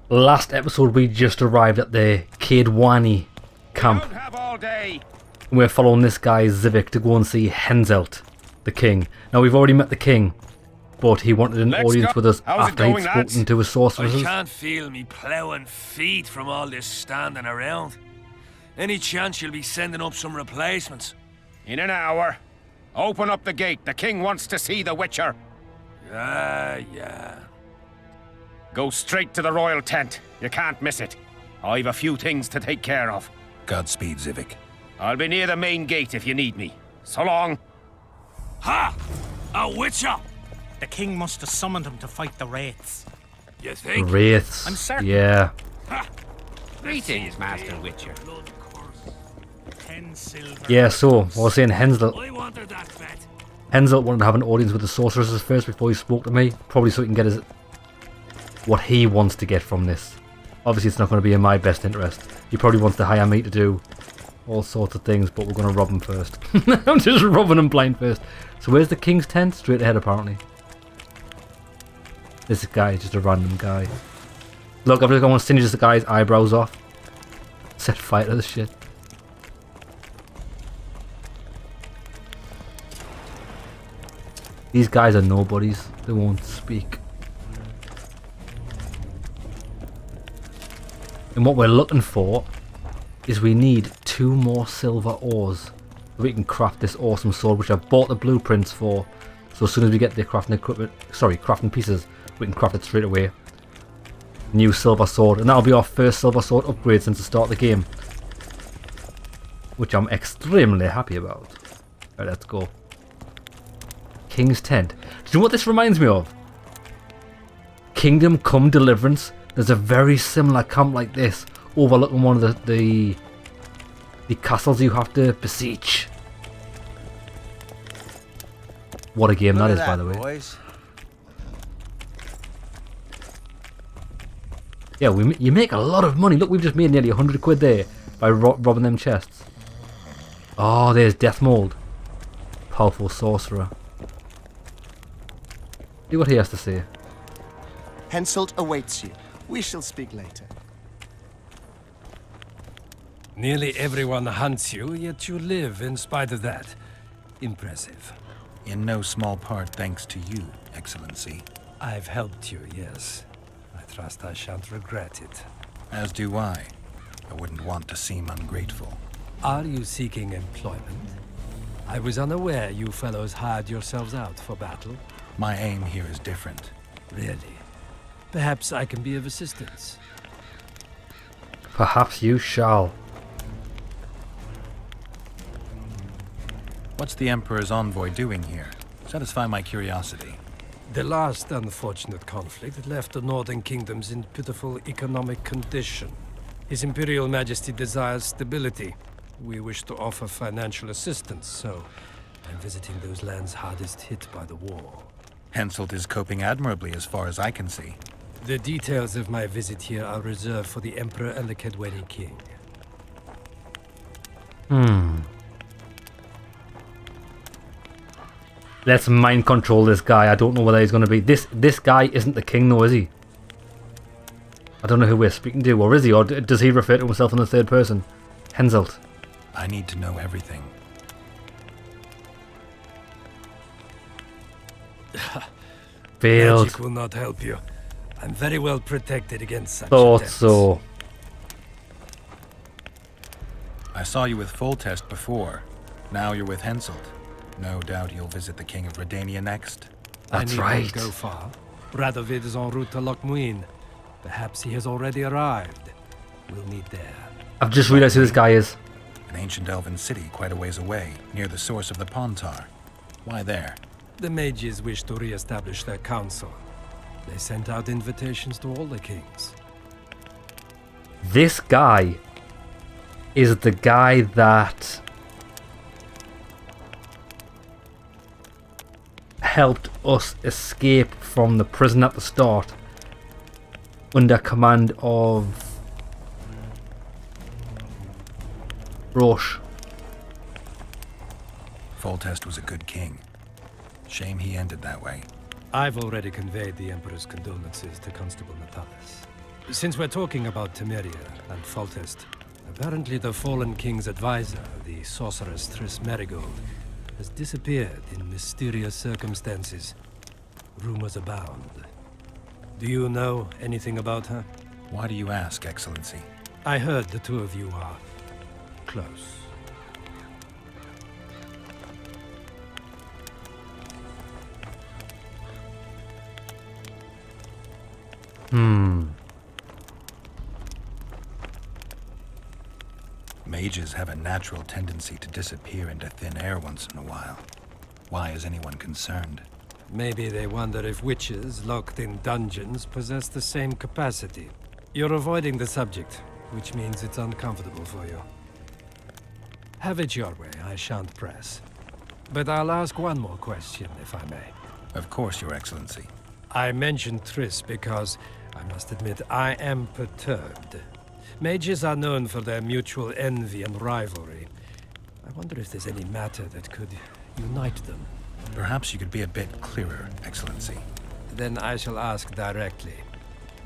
Last episode we just arrived at the Kaedwin camp. Don't have all day. We're following this guy Zivik to go and see Henselt, the king. Now we've already met the king, but he wanted an audience with us after he'd spoken to his sorceresses. I can't feel me ploughing feet from all this standing around. Any chance you'll be sending up some replacements? In an hour. Open up the gate. The king wants to see the Witcher. Yeah. Go straight to the royal tent. You can't miss it. I've a few things to take care of. Godspeed, Zivik. I'll be near the main gate if you need me. So long. Ha! A Witcher! The king must have summoned him to fight the wraiths. You think? Wraiths. I'm certain. Yeah. Greetings, Master Witcher. 10 silver. Yeah, so, I was saying Henselt. I wanted that vet. Henselt wanted to have an audience with the sorceresses first before he spoke to me. Probably so he can get his what he wants to get from this. Obviously it's not going to be in my best interest. He probably wants to hire me to do all sorts of things, but we're going to rob him first. I'm just robbing him blind first. So where's the king's tent? Straight ahead apparently. This guy is just a random guy. Look, I'm just going to singe this guy's eyebrows off. Set fire to this shit. These guys are nobodies. They won't speak. And what we're looking for is we need 2 more silver ores so we can craft this awesome sword, which I've bought the blueprints for. So as soon as we get the crafting equipment, crafting pieces, we can craft it straight away. New silver sword, and that'll be our first silver sword upgrade since the start of the game, which I'm extremely happy about. Right, let's go. King's Tent. Do you know what this reminds me of? Kingdom Come Deliverance. There's a very similar camp like this overlooking one of the castles you have to besiege. What a game that is, by the way. Boys. Yeah, you make a lot of money. Look, we've just made nearly 100 quid there by robbing them chests. Oh, there's Death Mold. Powerful sorcerer. See what he has to say. Henselt awaits you. We shall speak later. Nearly everyone hunts you, yet you live in spite of that. Impressive. In no small part thanks to you, Excellency. I've helped you, yes. I trust I shan't regret it. As do I. I wouldn't want to seem ungrateful. Are you seeking employment? I was unaware you fellows hired yourselves out for battle. My aim here is different. Really? Perhaps I can be of assistance. Perhaps you shall. What's the Emperor's envoy doing here? Satisfy my curiosity. The last unfortunate conflict left the northern kingdoms in pitiful economic condition. His Imperial Majesty desires stability. We wish to offer financial assistance, so I'm visiting those lands hardest hit by the war. Henselt is coping admirably as far as I can see. The details of my visit here are reserved for the Emperor and the Kaedwin King. Let's mind control this guy. I don't know whether he's going to be... This guy isn't the king though, is he? I don't know who we're speaking to, or is he? Or does he refer to himself in the third person? Henselt. I need to know everything. Failed. Magic will not help you. I'm very well protected against such Thought attempts. so. I saw you with Foltest before. Now you're with Henselt. No doubt you'll visit the King of Redania next. That's I need right. not go far. Radovid is en route to Lochmuin. Perhaps he has already arrived. We'll meet there. I've just realised who this guy is. An ancient elven city quite a ways away, near the source of the Pontar. Why there? The mages wish to re-establish their council. They sent out invitations to all the kings. This guy is the guy that helped us escape from the prison at the start under command of Roche. Foltest was a good king. Shame he ended that way. I've already conveyed the Emperor's condolences to Constable Natalis. Since we're talking about Temeria and Foltest, apparently the fallen king's advisor, the sorceress Triss Merigold, has disappeared in mysterious circumstances. Rumors abound. Do you know anything about her? Why do you ask, Excellency? I heard the two of you are close. Mages have a natural tendency to disappear into thin air once in a while. Why is anyone concerned? Maybe they wonder if witches locked in dungeons possess the same capacity. You're avoiding the subject, which means it's uncomfortable for you. Have it your way, I shan't press. But I'll ask one more question, if I may. Of course, Your Excellency. I mentioned Triss because, I must admit, I am perturbed. Mages are known for their mutual envy and rivalry. I wonder if there's any matter that could unite them. Perhaps you could be a bit clearer, Excellency. Then I shall ask directly.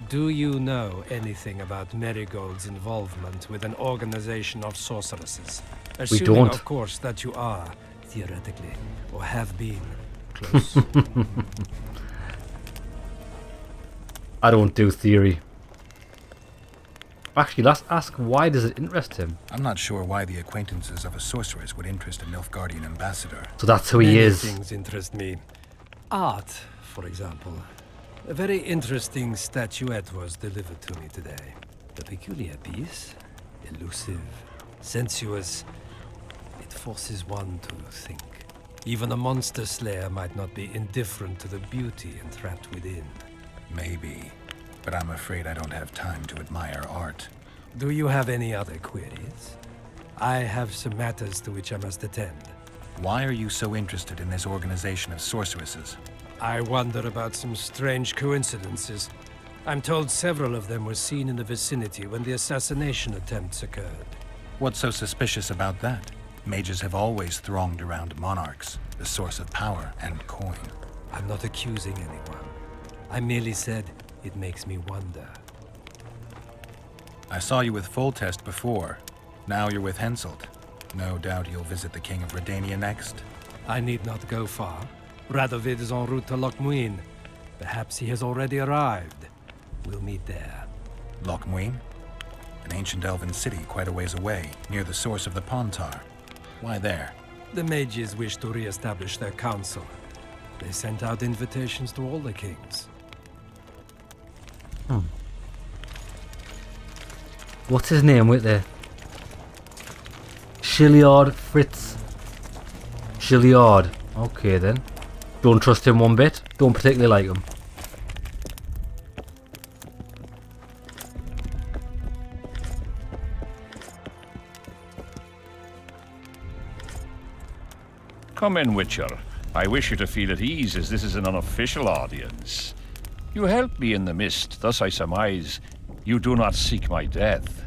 Do you know anything about Merigold's involvement with an organization of sorceresses? Assuming, don't. of course, that you are, theoretically, or have been, close. I don't do theory. Actually, let's ask, why does it interest him? I'm not sure why the acquaintances of a sorceress would interest a Nilfgaardian ambassador. So that's who he Many is. things interest me. Art, for example. A very interesting statuette was delivered to me today. A peculiar piece. Elusive. Sensuous. It forces one to think. Even a monster slayer might not be indifferent to the beauty entrapped within. Maybe. But I'm afraid I don't have time to admire art. Do you have any other queries? I have some matters to which I must attend. Why are you so interested in this organization of sorceresses? I wonder about some strange coincidences. I'm told several of them were seen in the vicinity when the assassination attempts occurred. What's so suspicious about that? Mages have always thronged around monarchs, the source of power and coin. I'm not accusing anyone. I merely said it makes me wonder. I saw you with Foltest before. Now you're with Henselt. No doubt you'll visit the King of Redania next. I need not go far. Radovid is en route to Lochmuin. Perhaps he has already arrived. We'll meet there. Lochmuin? An ancient elven city quite a ways away, near the source of the Pontar. Why there? The mages wish to re-establish their council. They sent out invitations to all the kings. What's his name? Wait there. Shilliard Fritz. Shilliard. Okay then. Don't trust him one bit. Don't particularly like him. Come in, Witcher. I wish you to feel at ease, as this is an unofficial audience. You helped me in the mist, thus I surmise you do not seek my death.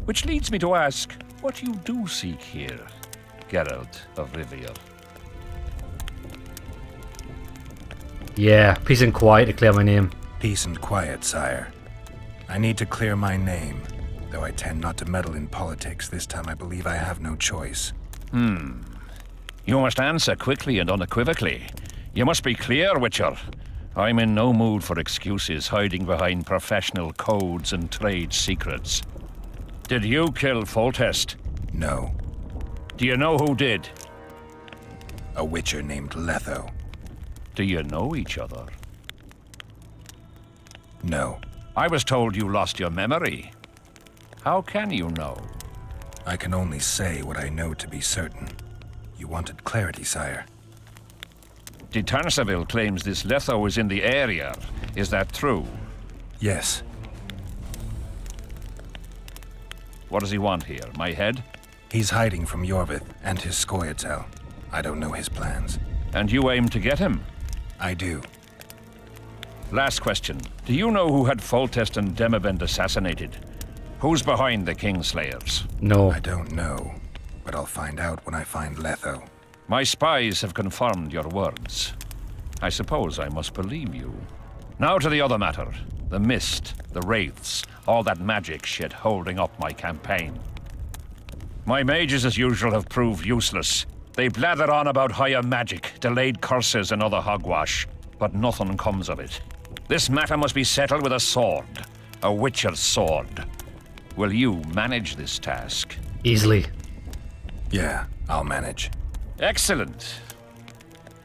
Which leads me to ask what you do seek here, Geralt of Rivia. Yeah, peace and quiet to clear my name. Peace and quiet, sire. I need to clear my name. Though I tend not to meddle in politics, this time I believe I have no choice. You must answer quickly and unequivocally. You must be clear, Witcher. I'm in no mood for excuses hiding behind professional codes and trade secrets. Did you kill Foltest? No. Do you know who did? A witcher named Letho. Do you know each other? No. I was told you lost your memory. How can you know? I can only say what I know to be certain. You wanted clarity, sire. De Tarnasaville claims this Letho is in the area. Is that true? Yes. What does he want here? My head? He's hiding from Yorvith and his Scoia'tael. I don't know his plans. And you aim to get him? I do. Last question. Do you know who had Foltest and Demavend assassinated? Who's behind the Kingslayers? No. I don't know, but I'll find out when I find Letho. My spies have confirmed your words. I suppose I must believe you. Now to the other matter. The mist, the wraiths. all that magic shit holding up my campaign. My mages, as usual, have proved useless. They blather on about higher magic, delayed curses, and other hogwash, but nothing comes of it. This matter must be settled with a sword. A witcher's sword. Will you manage this task? Easily. Yeah, I'll manage. Excellent.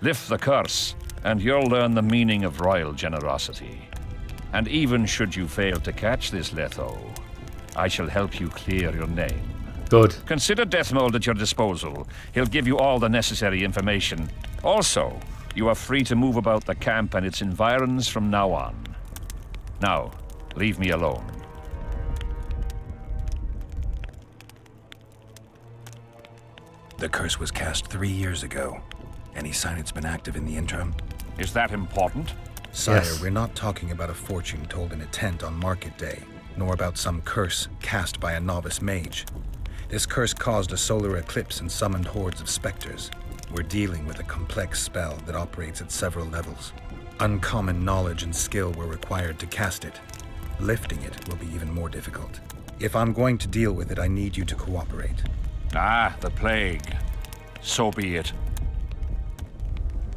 Lift the curse, and you'll learn the meaning of royal generosity. And even should you fail to catch this Letho, I shall help you clear your name. Good. Consider Deathmold at your disposal. He'll give you all the necessary information. Also, you are free to move about the camp and its environs from now on. Now, leave me alone. The curse was cast 3 years ago. Any sign it's been active in the interim? Is that important? Sire, Yes. we're not talking about a fortune told in a tent on market day, nor about some curse cast by a novice mage. This curse caused a solar eclipse and summoned hordes of specters. We're dealing with a complex spell that operates at several levels. Uncommon knowledge and skill were required to cast it. Lifting it will be even more difficult. If I'm going to deal with it, I need you to cooperate. Ah, the plague. So be it.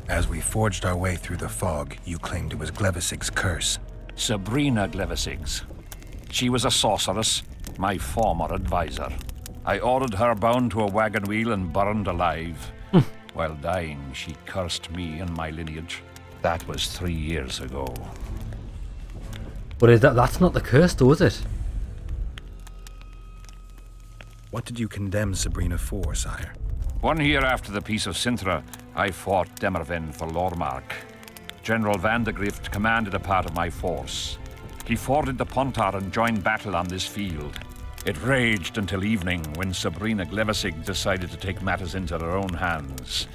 As we forged our way through the fog, you claimed it was Glevisig's curse. Sabrina Glevisig's. She was a sorceress, my former advisor. I ordered her bound to a wagon wheel and burned alive. While dying, she cursed me and my lineage. That was 3 years ago. But that's not the curse though, is it? What did you condemn Sabrina for, sire? 1 year after the Peace of Sintra, I fought Demerven for Lormark. General Vandegrift commanded a part of my force. He forded the Pontar and joined battle on this field. It raged until evening when Sabrina Glevisig decided to take matters into her own hands.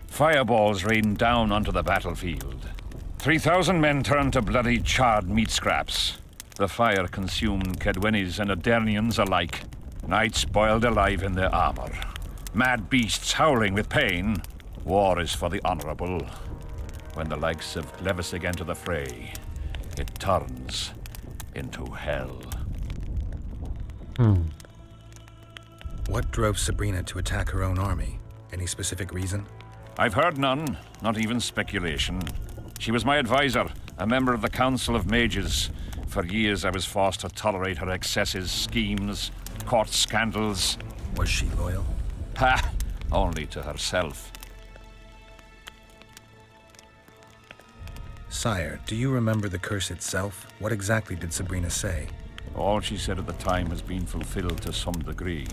Fireballs rained down onto the battlefield. 3,000 men turned to bloody charred meat scraps. The fire consumed Kaedwinis and Adernians alike. Knights boiled alive in their armor. Mad beasts howling with pain. War is for the honorable. When the likes of Glevisig enter the fray, it turns into hell. What drove Sabrina to attack her own army? Any specific reason? I've heard none, not even speculation. She was my advisor, a member of the Council of Mages. For years I was forced to tolerate her excesses, schemes, court scandals. Was she loyal? Ha! Only to herself. Sire, do you remember the curse itself? What exactly did Sabrina say? All she said at the time has been fulfilled to some degree.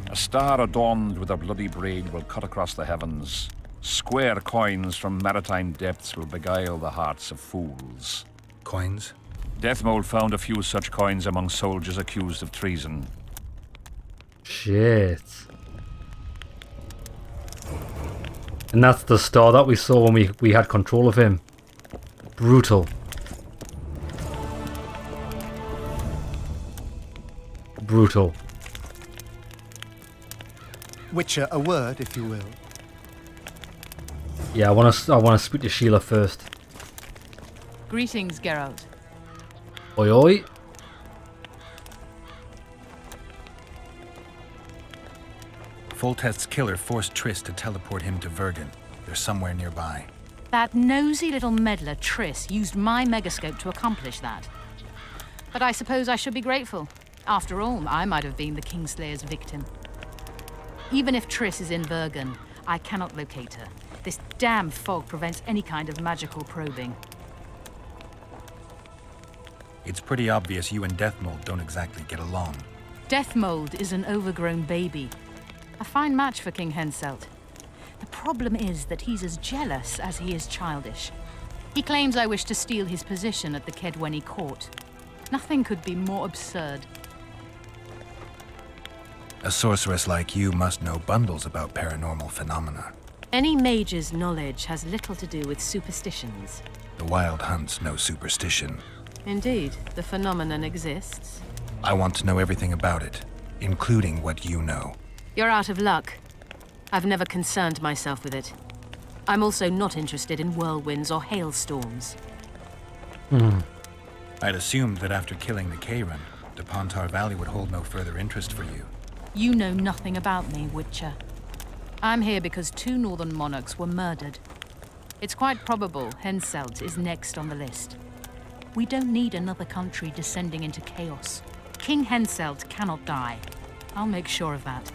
A star adorned with a bloody braid will cut across the heavens. Square coins from maritime depths will beguile the hearts of fools. Coins? Deathmold found a few such coins among soldiers accused of treason. Shit. And that's the star that we saw when we had control of him. Brutal. Brutal. Witcher, a word, if you will. Yeah, I wanna speak to Sheila first. Greetings, Geralt. Oi oi. Foltest's killer forced Triss to teleport him to Verging. They're somewhere nearby. That nosy little meddler, Triss, used my megascope to accomplish that. But I suppose I should be grateful. After all, I might have been the Kingslayer's victim. Even if Triss is in Verging, I cannot locate her. This damn fog prevents any kind of magical probing. It's pretty obvious you and Deathmold don't exactly get along. Deathmold is an overgrown baby. A fine match for King Henselt. The problem is that he's as jealous as he is childish. He claims I wish to steal his position at the Kaedweni court. Nothing could be more absurd. A sorceress like you must know bundles about paranormal phenomena. Any mage's knowledge has little to do with superstitions. The Wild Hunt's no superstition. Indeed, the phenomenon exists. I want to know everything about it, including what you know. You're out of luck. I've never concerned myself with it. I'm also not interested in whirlwinds or hailstorms. I'd assumed that after killing the Kayran, De Pontar Valley would hold no further interest for you. You know nothing about me, Witcher. I'm here because 2 northern monarchs were murdered. It's quite probable Henselt is next on the list. We don't need another country descending into chaos. King Henselt cannot die. I'll make sure of that.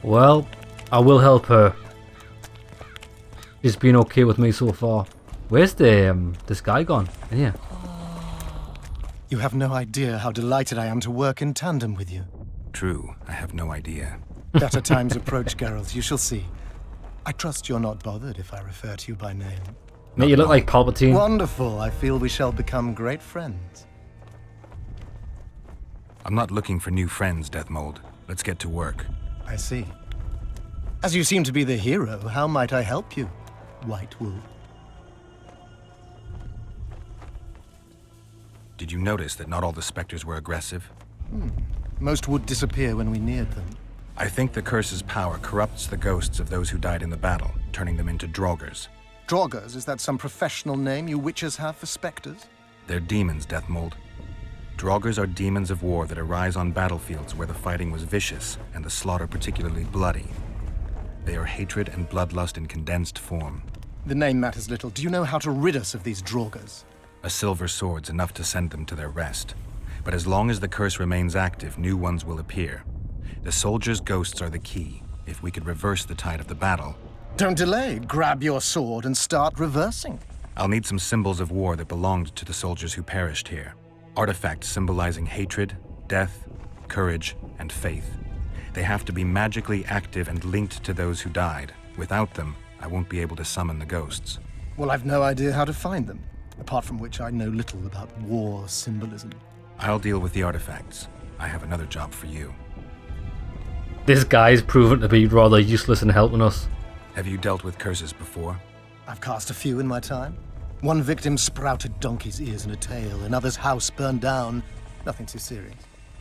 Well, I will help her. She's been okay with me so far. Where's this guy gone? Yeah. You have no idea how delighted I am to work in tandem with you. True, I have no idea. Better times approach, Geralt. You shall see. I trust you're not bothered if I refer to you by name. Mate, you look like Palpatine. Wonderful. I feel we shall become great friends. I'm not looking for new friends, Deathmold. Let's get to work. I see. As you seem to be the hero, how might I help you, White Wolf? Did you notice that not all the specters were aggressive? Most would disappear when we neared them. I think the curse's power corrupts the ghosts of those who died in the battle, turning them into Draugrs. Draugrs? Is that some professional name you witches have for specters? They're demons, Deathmold. Draugrs are demons of war that arise on battlefields where the fighting was vicious and the slaughter particularly bloody. They are hatred and bloodlust in condensed form. The name matters little. Do you know how to rid us of these Draugrs? A silver sword's enough to send them to their rest. But as long as the curse remains active, new ones will appear. The soldiers' ghosts are the key. If we could reverse the tide of the battle... Don't delay. Grab your sword and start reversing. I'll need some symbols of war that belonged to the soldiers who perished here. Artifacts symbolizing hatred, death, courage, and faith. They have to be magically active and linked to those who died. Without them, I won't be able to summon the ghosts. Well, I've no idea how to find them. Apart from which I know little about war symbolism. I'll deal with the artifacts. I have another job for you. This guy's proven to be rather useless in helping us. Have you dealt with curses before? I've cast a few in my time. One victim sprouted donkey's ears and a tail, another's house burned down. Nothing too serious.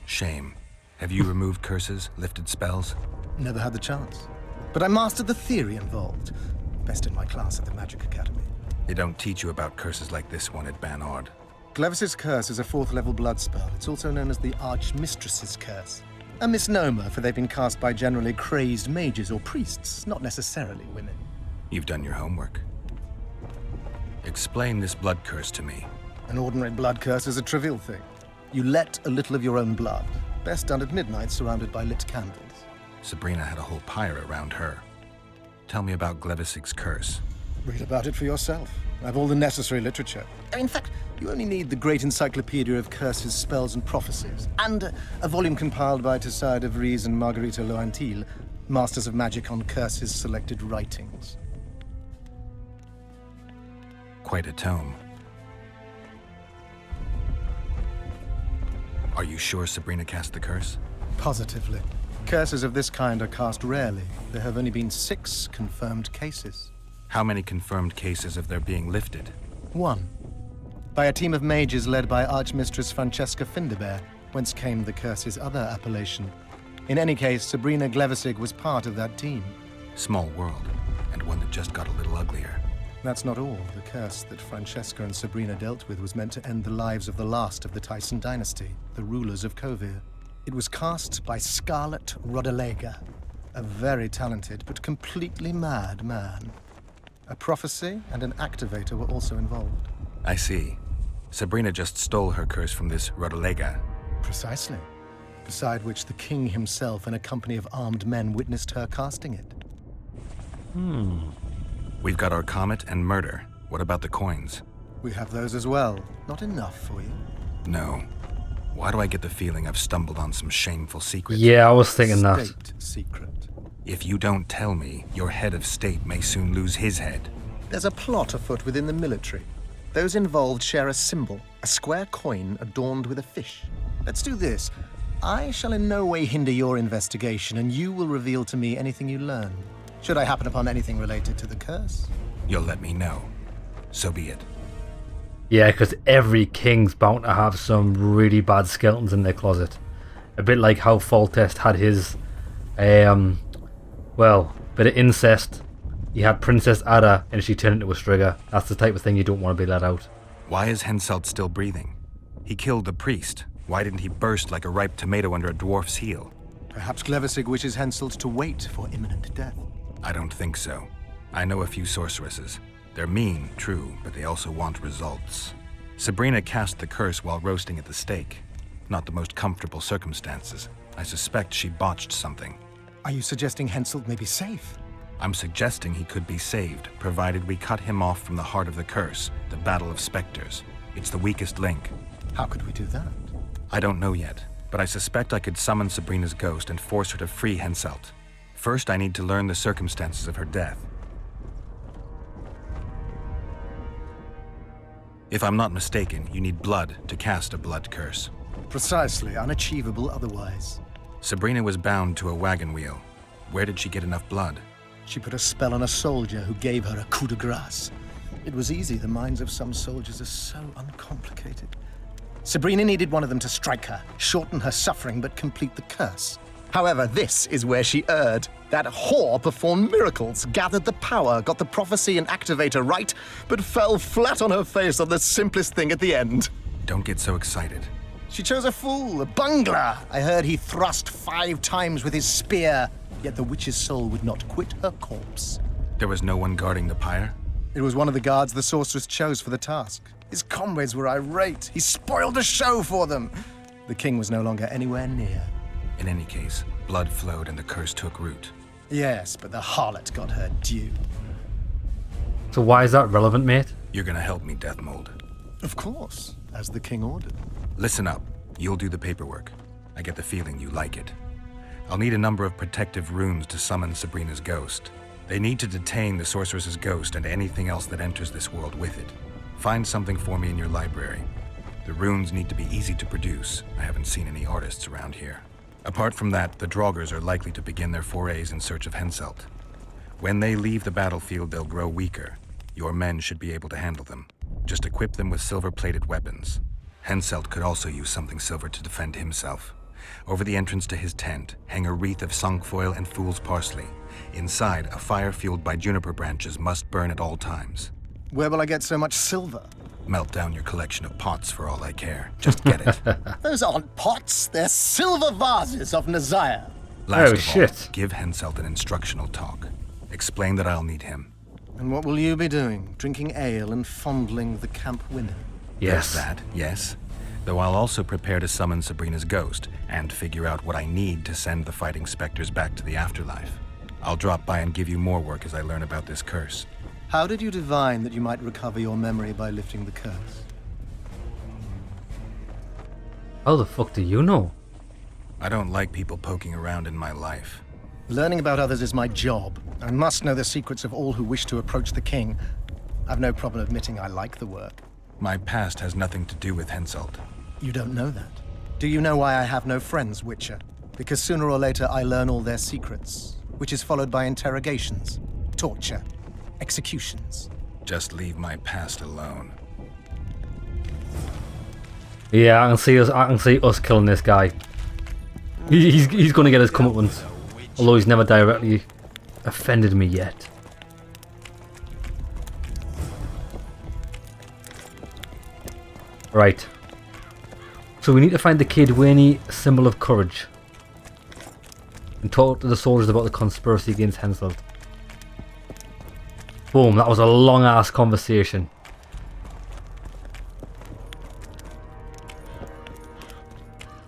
Shame. Have you removed curses, lifted spells? Never had the chance. But I mastered the theory involved. Best in my class at the Magic Academy. They don't teach you about curses like this one at Banord. Glevis's curse is a 4th level blood spell. It's also known as the Archmistress's curse. A misnomer, for they've been cast by generally crazed mages or priests, not necessarily women. You've done your homework. Explain this blood curse to me. An ordinary blood curse is a trivial thing. You let a little of your own blood, best done at midnight surrounded by lit candles. Sabrina had a whole pyre around her. Tell me about Glevisig's curse. Read about it for yourself. I have all the necessary literature. In fact, you only need the great encyclopedia of curses, spells, and prophecies, and a volume compiled by Tessard de Vries and Margarita Loantil, Masters of Magic on Curses Selected Writings. Quite a tome. Are you sure Sabrina cast the curse? Positively. Curses of this kind are cast rarely. There have only been 6 confirmed cases. How many confirmed cases of their being lifted? 1. By a team of mages led by Archmistress Francesca Findebear, whence came the curse's other appellation. In any case, Sabrina Glevisig was part of that team. Small world, and one that just got a little uglier. That's not all. The curse that Francesca and Sabrina dealt with was meant to end the lives of the last of the Tyson dynasty, the rulers of Kovir. It was cast by Scarlet Rodalega, a very talented but completely mad man. A prophecy and an activator were also involved. I see. Sabrina just stole her curse from this Rodalega. Precisely. Beside which the king himself and a company of armed men witnessed her casting it. We've got our comet and murder. What about the coins? We have those as well. Not enough for you. No. Why do I get the feeling I've stumbled on some shameful secret? Yeah, I was thinking that. State secret. If you don't tell me, your head of state may soon lose his head. There's a plot afoot within the military. Those involved share a symbol, a square coin adorned with a fish. Let's do this. I shall in no way hinder your investigation, and you will reveal to me anything you learn. Should I happen upon anything related to the curse? You'll let me know. So be it. Yeah, because every king's bound to have some really bad skeletons in their closet. A bit like how Foltest had his, well, bit of incest. He had Princess Ada and she turned into a Striga. That's the type of thing you don't want to be let out. Why is Henselt still breathing? He killed the priest. Why didn't he burst like a ripe tomato under a dwarf's heel? Perhaps Glevissig wishes Henselt to wait for imminent death. I don't think so. I know a few sorceresses. They're mean, true, but they also want results. Sabrina cast the curse while roasting at the stake. Not the most comfortable circumstances. I suspect she botched something. Are you suggesting Henselt may be safe? I'm suggesting he could be saved, provided we cut him off from the heart of the curse, the Battle of Spectres. It's the weakest link. How could we do that? I don't know yet, but I suspect I could summon Sabrina's ghost and force her to free Henselt. First, I need to learn the circumstances of her death. If I'm not mistaken, you need blood to cast a blood curse. Precisely, unachievable otherwise. Sabrina was bound to a wagon wheel. Where did she get enough blood? She put a spell on a soldier who gave her a coup de grace. It was easy, the minds of some soldiers are so uncomplicated. Sabrina needed one of them to strike her, shorten her suffering, but complete the curse. However, this is where she erred. That whore performed miracles, gathered the power, got the prophecy and activator right, but fell flat on her face on the simplest thing at the end. Don't get so excited. She chose a fool, a bungler. I heard he thrust 5 times with his spear, yet the witch's soul would not quit her corpse. There was no one guarding the pyre? It was one of the guards the sorceress chose for the task. His comrades were irate. He spoiled the show for them. The king was no longer anywhere near. In any case, blood flowed and the curse took root. Yes, but the harlot got her due. So why is that relevant, mate? You're gonna help me, Deathmold. Of course, as the king ordered. Listen up. You'll do the paperwork. I get the feeling you like it. I'll need a number of protective runes to summon Sabrina's ghost. They need to detain the sorceress's ghost and anything else that enters this world with it. Find something for me in your library. The runes need to be easy to produce. I haven't seen any artists around here. Apart from that, the Draugrs are likely to begin their forays in search of Henselt. When they leave the battlefield, they'll grow weaker. Your men should be able to handle them. Just equip them with silver-plated weapons. Henselt could also use something silver to defend himself. Over the entrance to his tent, hang a wreath of cinquefoil and fool's parsley. Inside, a fire fueled by juniper branches must burn at all times. Where will I get so much silver? Melt down your collection of pots for all I care. Just get it. Those aren't pots, they're silver vases of Nazaya. Last Oh, of shit. all, give Henselt an instructional talk. Explain that I'll need him. And what will you be doing? Drinking ale and fondling the camp women? Yes. There's that, yes. Though I'll also prepare to summon Sabrina's ghost and figure out what I need to send the fighting specters back to the afterlife. I'll drop by and give you more work as I learn about this curse. How did you divine that you might recover your memory by lifting the curse? How the fuck do you know? I don't like people poking around in my life. Learning about others is my job. I must know the secrets of all who wish to approach the king. I've no problem admitting I like the work. My past has nothing to do with Henselt. You don't know that. Do you know why I have no friends, Witcher? Because sooner or later I learn all their secrets, which is followed by interrogations, torture, executions. Just leave my past alone. Yeah, I can see us killing this guy. He's going to get his comeuppance, although he's never directly offended me yet. Right. So we need to find the Kaedwini symbol of courage and talk to the soldiers about the conspiracy against Henselt. Boom, that was a long ass conversation.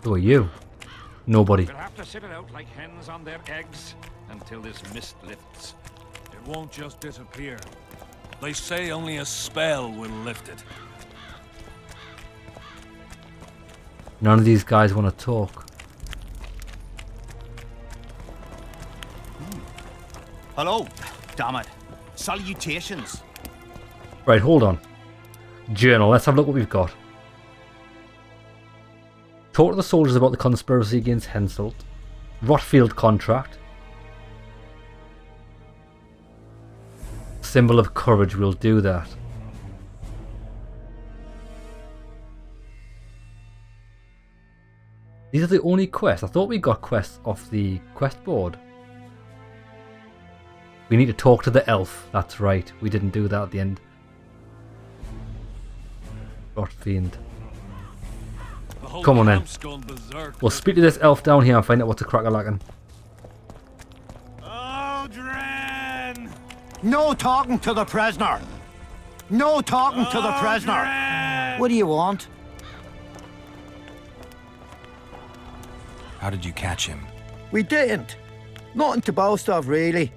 Who are you? Nobody. We'll have to sit it out like hens on their eggs until this mist lifts. It won't just disappear. They say only a spell will lift it. None of these guys want to talk. Hello. Damn it. Salutations. Right, hold on. Journal, let's have a look what we've got. Talk to the soldiers about the conspiracy against Henselt. Rotfield contract. Symbol of courage, we'll do that. These are the only quests. I thought we got quests off the quest board. We need to talk to the elf. That's right. We didn't do that at the end. Rot Fiend. The whole Come on then. camp's gone berserk. We'll speak to this elf down here and find out what's a crack-a-lackin'. Odrin! No talking to the prisoner! No talking to the prisoner! What do you want? How did you catch him? We didn't. Nothing to boast of, really.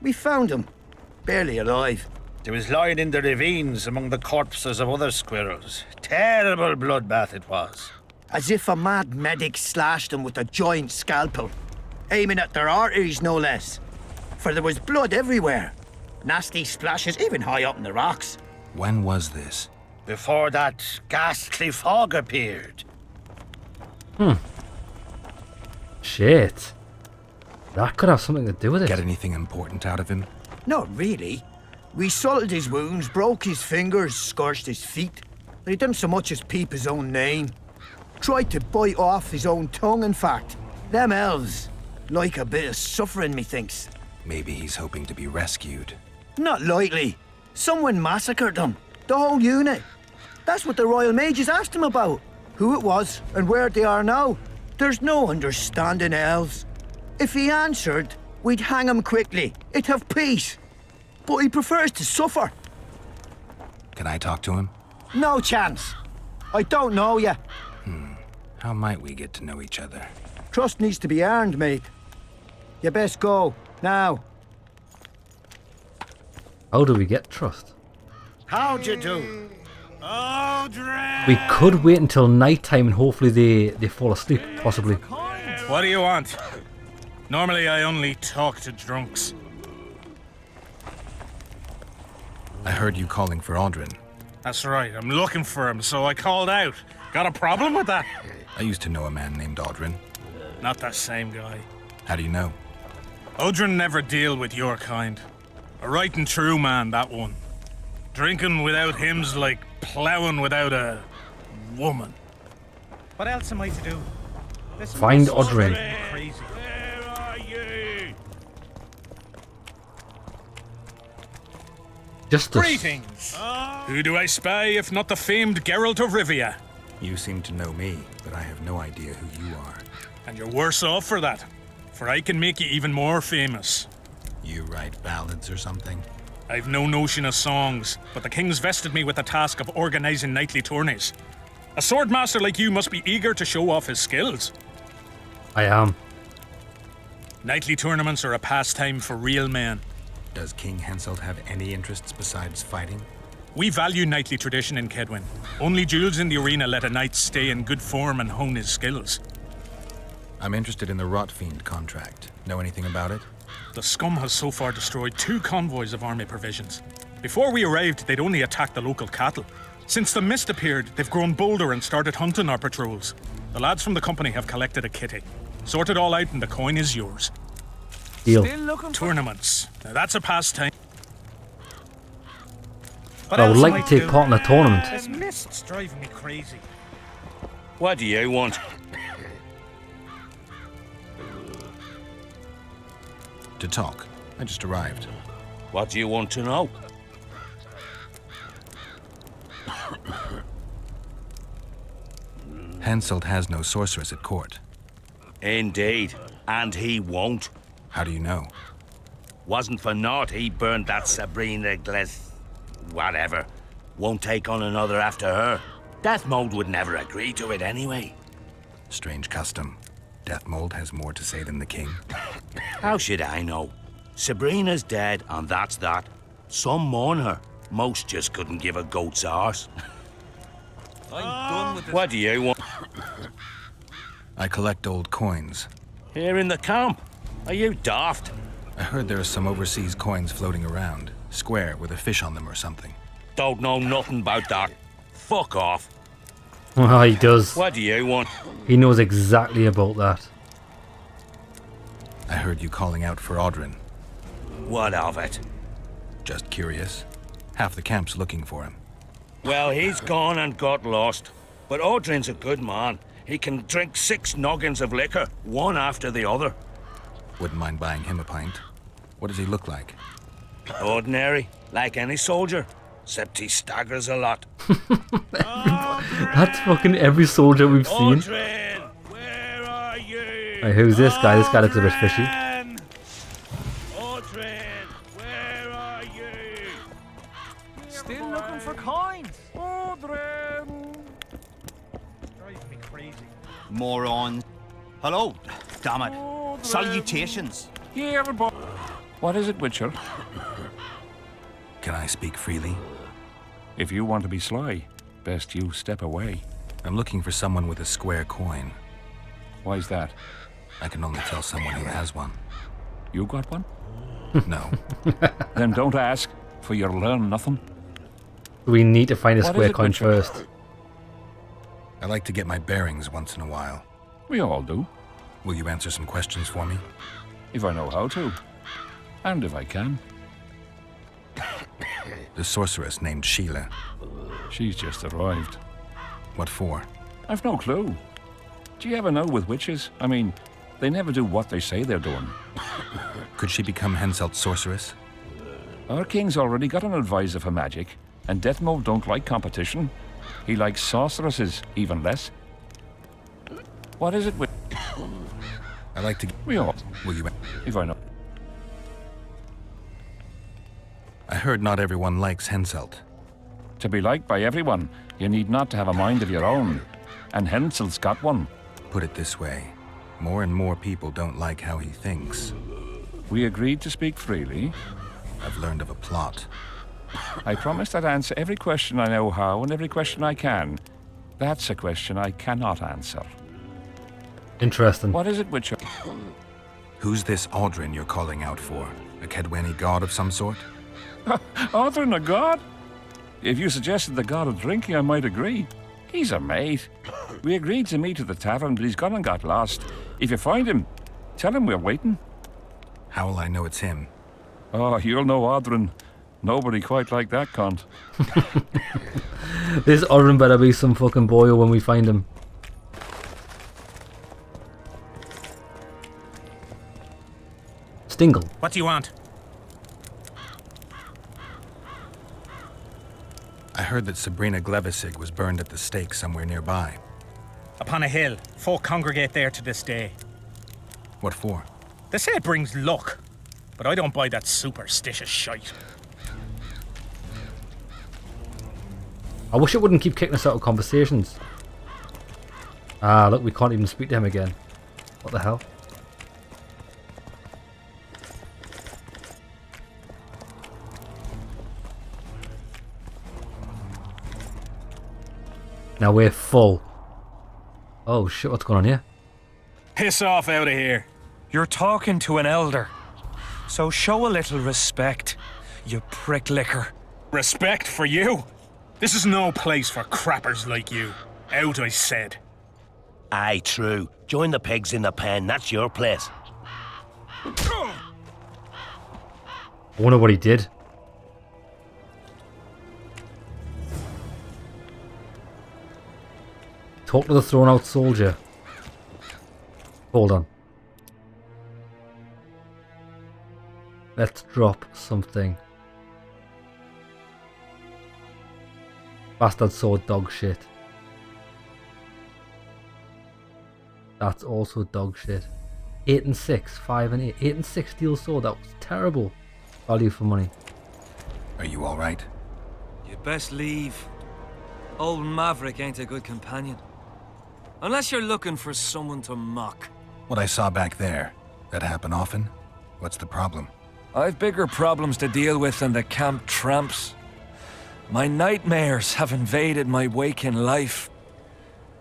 We found him. Barely alive. He was lying in the ravines among the corpses of other squirrels. Terrible bloodbath it was. As if a mad medic slashed him with a giant scalpel. Aiming at their arteries, no less. For there was blood everywhere. Nasty splashes, even high up in the rocks. When was this? Before that ghastly fog appeared. Shit. That could have something to do with it. Get anything important out of him? Not really. We salted his wounds, broke his fingers, scorched his feet. But he didn't so much as peep his own name. Tried to bite off his own tongue, in fact. Them elves like a bit of suffering, methinks. Maybe he's hoping to be rescued. Not likely. Someone massacred them. The whole unit. That's what the Royal Mages asked him about. Who it was and where they are now. There's no understanding elves. If he answered, we'd hang him quickly. It'd have peace. But he prefers to suffer. Can I talk to him? No chance. I don't know you. How might we get to know each other? Trust needs to be earned, mate. You best go, now. How do we get trust? How'd you do? Odrin! We could wait until night time and hopefully they fall asleep, possibly. What do you want? Normally I only talk to drunks. I heard you calling for Audrin. That's right, I'm looking for him, so I called out. Got a problem with that? I used to know a man named Audrin. Not that same guy. How do you know? Odrin never deal with your kind. A right and true man, that one. Drinking without him's like ploughing without a woman. What else am I to do? Find Audrin. Crazy. Where are you? Justice. Greetings! Who do I spy if not the famed Geralt of Rivia? You seem to know me, but I have no idea who you are. And you're worse off for that, for I can make you even more famous. You write ballads or something? I've no notion of songs, but the king's vested me with the task of organizing nightly tourneys. A swordmaster like you must be eager to show off his skills. I am. Nightly tournaments are a pastime for real men. Does King Henselt have any interests besides fighting? We value knightly tradition in Kaedwin. Only duels in the arena let a knight stay in good form and hone his skills. I'm interested in the Rot Fiend contract. Know anything about it? The scum has so far destroyed 2 convoys of army provisions. Before we arrived, they'd only attacked the local cattle. Since the mist appeared, they've grown bolder and started hunting our patrols. The lads from the company have collected a kitty. Sort it all out and the coin is yours. Deal. Tournaments. Now that's a pastime. I would like to take part in a tournament. This mist's driving me crazy. What do you want? To talk. I just arrived. What do you want to know? Henselt has no sorceress at court. Indeed, and he won't. How do you know? Wasn't for naught he burned that Sabrina whatever. Won't take on another after her. Death Mode would never agree to it anyway. Strange custom. Death Mold has more to say than the king. How should I know? Sabrina's dead, and that's that. Some mourn her. Most just couldn't give a goat's arse. I'm done with this. What do you want? I collect old coins. Here in the camp? Are you daft? I heard there are some overseas coins floating around. Square with a fish on them or something. Don't know nothing about that. Fuck off. Well, he does. What do you want? He knows exactly about that. I heard you calling out for Audrin. What of it? Just curious. Half the camp's looking for him. Well, he's gone and got lost. But Audrin's a good man. He can drink 6 noggins of liquor, one after the other. Wouldn't mind buying him a pint. What does he look like? Ordinary, like any soldier. except he staggers a lot. That's fucking every soldier we've seen. Aldrin, where are you? Right, who's this guy? This guy looks a bit fishy. Aldrin, where are you? Still looking for coins. Aldrin! Drives me crazy. Moron. Hello. Damn it. Salutations. Here, boy. What is it, Witcher? Can I speak freely? If you want to be sly, best you step away. I'm looking for someone with a square coin. Why's that? I can only tell someone who has one. You got one? No. Then don't ask, for you'll learn nothing. We need to find a What square is it, coin Witcher? first. I like to get my bearings once in a while. We all do, Will you answer some questions for me? if I know how to. And if I can. The sorceress named Sheila. She's just arrived. What for? I've no clue. Do you ever know with witches? I mean, they never do what they say they're doing. Could she become Henselt's sorceress? Our king's already got an advisor for magic, and Deathmo don't like competition. He likes sorceresses, even less. What is it with... I like to... We all... Will you... If I know... I heard not everyone likes Henselt. To be liked by everyone, you need not to have a mind of your own. And Hensel's got one. Put it this way. More and more people don't like how he thinks. We agreed to speak freely. I've learned of a plot. I promised I'd answer every question I know how and every question I can. That's a question I cannot answer. Interesting. What is it, Witcher? Who's this Aldrin you're calling out for? A Kaedweni god of some sort? Aldrin, a god? If you suggested the god of drinking, I might agree. He's a mate. We agreed to meet at the tavern, but he's gone and got lost. If you find him, tell him we're waiting. How will I know it's him? Oh, you'll know Aldrin. Nobody quite like that cunt. This Orin better be some fucking boyo when we find him. Stingle. What do you want? I heard that Sabrina Glevissig was burned at the stake somewhere nearby. Upon a hill. Folk congregate there to this day. What for? They say it brings luck, but I don't buy that superstitious shite. I wish it wouldn't keep kicking us out of conversations. Ah, look, we can't even speak to him again. What the hell? Now we're full. Oh shit, what's going on here? Piss off out of here. You're talking to an elder, so show a little respect, you prick licker. Respect for you? This is no place for crappers like you. Out, I said. Aye, true. Join the pigs in the pen, that's your place. I wonder what he did. Talk to the thrown out soldier. Hold on. Let's drop something. Bastard sword, dog shit. That's also dog shit. 8 and 6, 5 and 8. 8 and 6 steel sword, that was terrible. Value for money. Are you alright? You best leave. Old Maverick ain't a good companion. Unless you're looking for someone to mock. What I saw back there, that happen often? What's the problem? I've bigger problems to deal with than the camp tramps. My nightmares have invaded my waking life.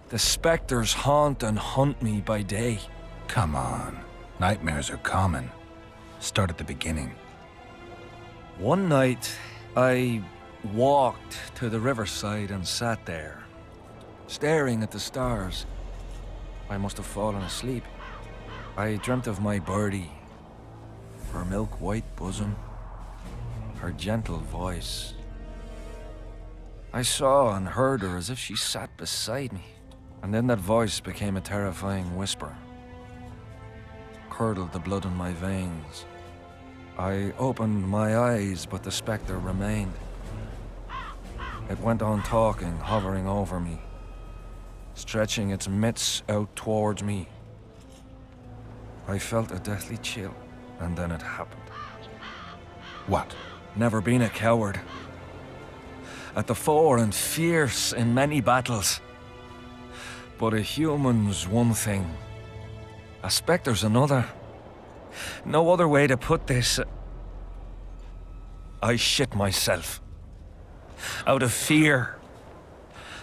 The specters haunt and hunt me by day. Come on. Nightmares are common. Start at the beginning. One night, I walked to the riverside and sat there, staring at the stars. I must have fallen asleep. I dreamt of my birdie, her milk-white bosom, her gentle voice. I saw and heard her as if she sat beside me, and then that voice became a terrifying whisper, curdled the blood in my veins. I opened my eyes, but the spectre remained. It went on talking, hovering over me, stretching its mitts out towards me. I felt a deathly chill, and then it happened. What? Never been a coward. At the fore and fierce in many battles. But a human's one thing. A spectre's another. No other way to put this. I shit myself. Out of fear.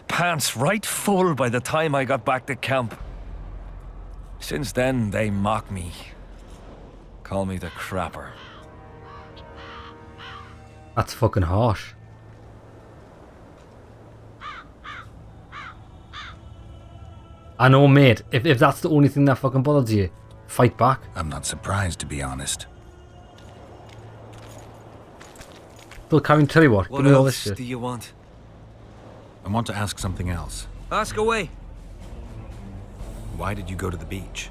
Pants right full by the time I got back to camp. Since then, they mock me. Call me the crapper. That's fucking harsh. I know, mate. If that's the only thing that fucking bothers you, fight back. I'm not surprised, to be honest. Bill, Karen, tell you what, give me all this shit. Do you want? I want to ask something else. Ask away. Why did you go to the beach?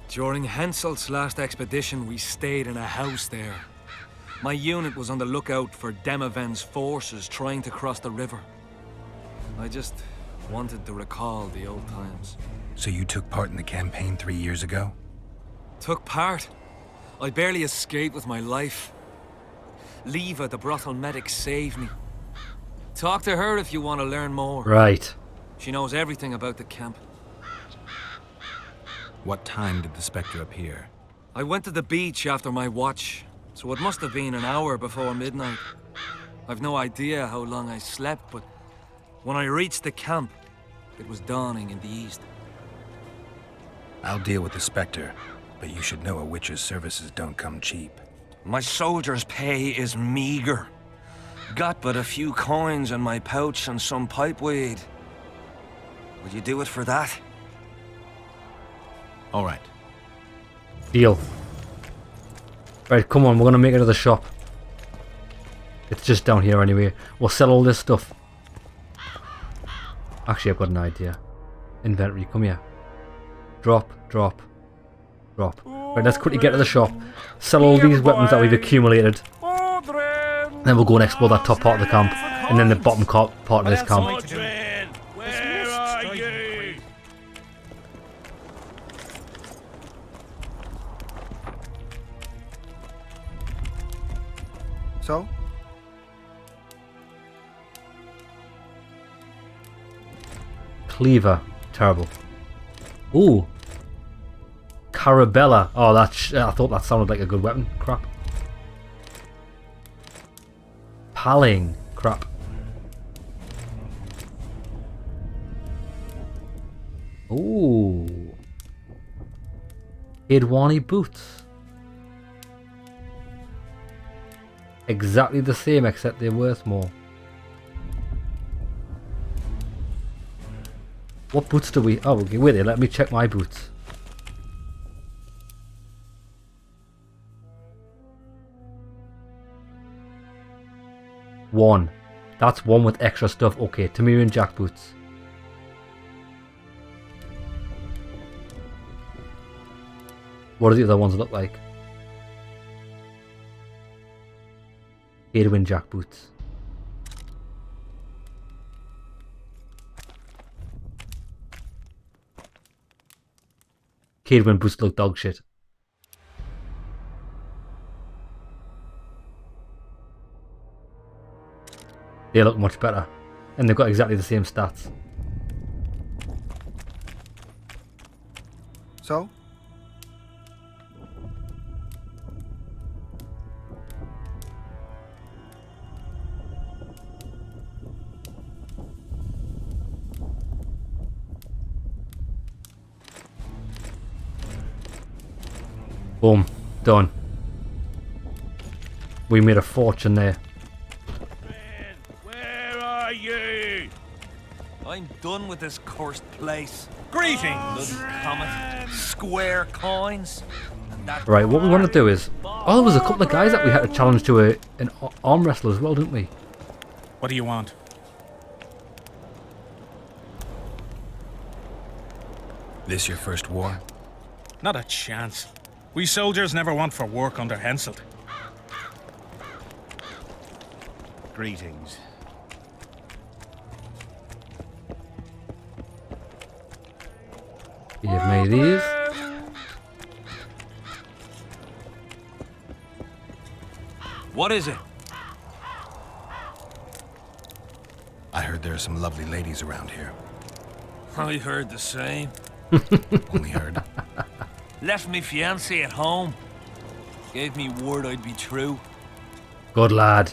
During Henselt's last expedition, we stayed in a house there. My unit was on the lookout for Demaven's forces trying to cross the river. I just wanted to recall the old times. So you took part in the campaign 3 years ago? Took part? I barely escaped with my life. Leva, the brothel medic, saved me. Talk to her if you want to learn more. Right. She knows everything about the camp. What time did the Spectre appear? I went to the beach after my watch, so it must have been an hour before midnight. I've no idea how long I slept, but when I reached the camp, it was dawning in the east. I'll deal with the Spectre, but you should know a witch's services don't come cheap. My soldier's pay is meager. Got but a few coins in my pouch and some pipeweed. Would you do it for that? All right. Deal. Right, come on, we're gonna make it to the shop. It's just down here anyway. We'll sell all this stuff. Actually, I've got an idea. Inventory, come here. Drop, drop, drop. Right, let's quickly get to the shop. Sell all these weapons that we've accumulated. Then we'll go and explore that top part of the camp. And then the bottom part of this camp. Where are you? So? Cleaver. Terrible. Ooh. Carabella. Oh, I thought that sounded like a good weapon. Crap. Parrying. Crap. Ooh. Kaedwin boots. Exactly the same, except they're worth more. What boots do we... Oh, okay, wait there, let me check my boots. One. That's one with extra stuff. Okay, Tamirian Jack boots. What do the other ones look like? Kaedwin Jack boots. Kaedwin boots look dog shit. They look much better. And they've got exactly the same stats. So? Boom. Done. We made a fortune there. Where are you? I'm done with this cursed place. Greetings! Bloody comet, square coins, and that... Right, what we want to do is... Oh, there was a couple of guys that we had to challenge to an arm wrestle as well, didn't we? What do you want? This your first war? Not a chance. We soldiers never want for work under Henselt. Greetings. Give me these. What is it? I heard there are some lovely ladies around here. I heard the same. Only heard. Left me fiancé at home. Gave me word I'd be true. Good lad.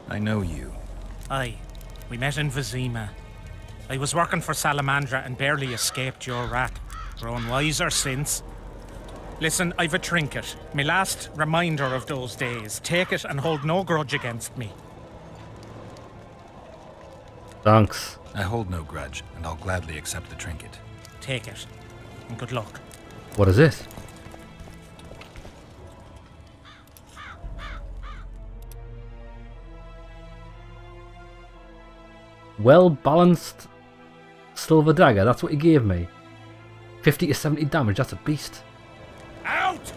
I know you. Aye, we met in Vizima. I was working for Salamandra and barely escaped your rat. Grown wiser since. Listen, I've a trinket. My last reminder of those days. Take it and hold no grudge against me. Thanks. I hold no grudge, and I'll gladly accept the trinket. Take it. And good luck. What is it? Well balanced silver dagger. That's what he gave me. 50 to 70 damage. That's a beast. Out!